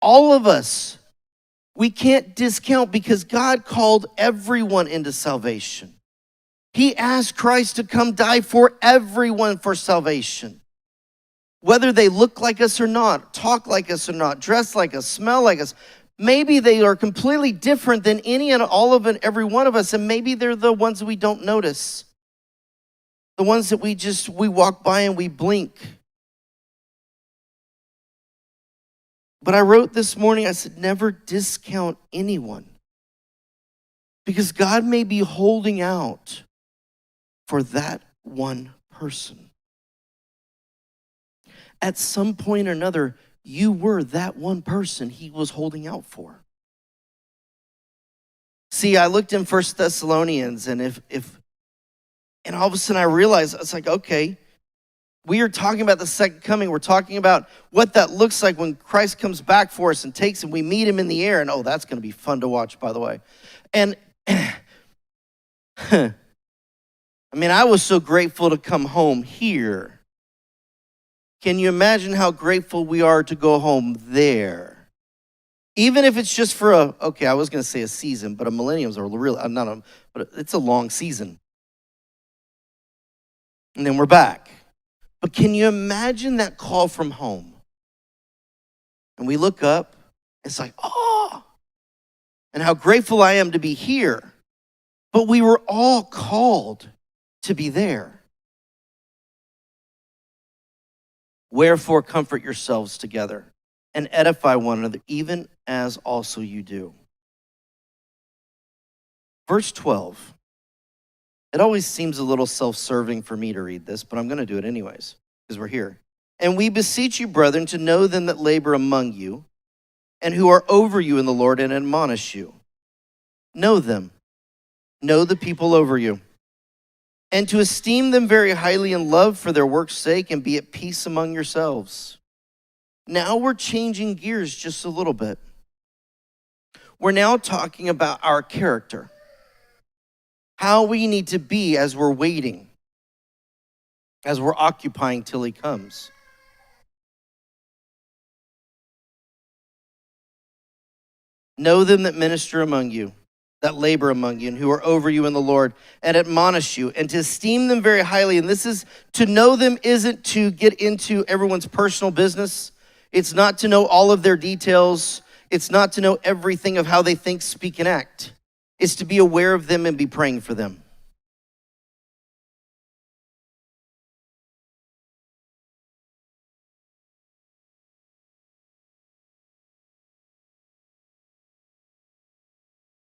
all of us, we can't discount, because God called everyone into salvation. He asked Christ to come die for everyone for salvation. Whether they look like us or not, talk like us or not, dress like us, smell like us, maybe they are completely different than any and all of and every one of us, and maybe they're the ones we don't notice. The ones that we walk by and we blink. But I wrote this morning, I said, never discount anyone. Because God may be holding out for that one person. At some point or another, you were that one person he was holding out for. See, I looked in 1 Thessalonians, and and all of a sudden I realized, it's like, okay, we are talking about the second coming. We're talking about what that looks like when Christ comes back for us and takes him. We meet him in the air, and oh, that's going to be fun to watch, by the way. And I mean, I was so grateful to come home here. Can you imagine how grateful we are to go home there? Even if it's just for I was going to say a season, but a millennium's are real, but it's a long season. And then we're back. But can you imagine that call from home? And we look up, it's like, oh, and how grateful I am to be here. But we were all called to be there. Wherefore comfort yourselves together and edify one another, even as also you do. Verse 12. It always seems a little self-serving for me to read this, but I'm going to do it anyways, because we're here. And we beseech you, brethren, to know them that labor among you, and who are over you in the Lord, and admonish you. Know them. Know the people over you. And to esteem them very highly in love for their work's sake, and be at peace among yourselves. Now we're changing gears just a little bit. We're now talking about our character. How we need to be as we're waiting, as we're occupying till he comes. Know them that minister among you, that labor among you, and who are over you in the Lord, and admonish you, and to esteem them very highly. And this is, to know them isn't to get into everyone's personal business. It's not to know all of their details. It's not to know everything of how they think, speak, and act. Is to be aware of them and be praying for them.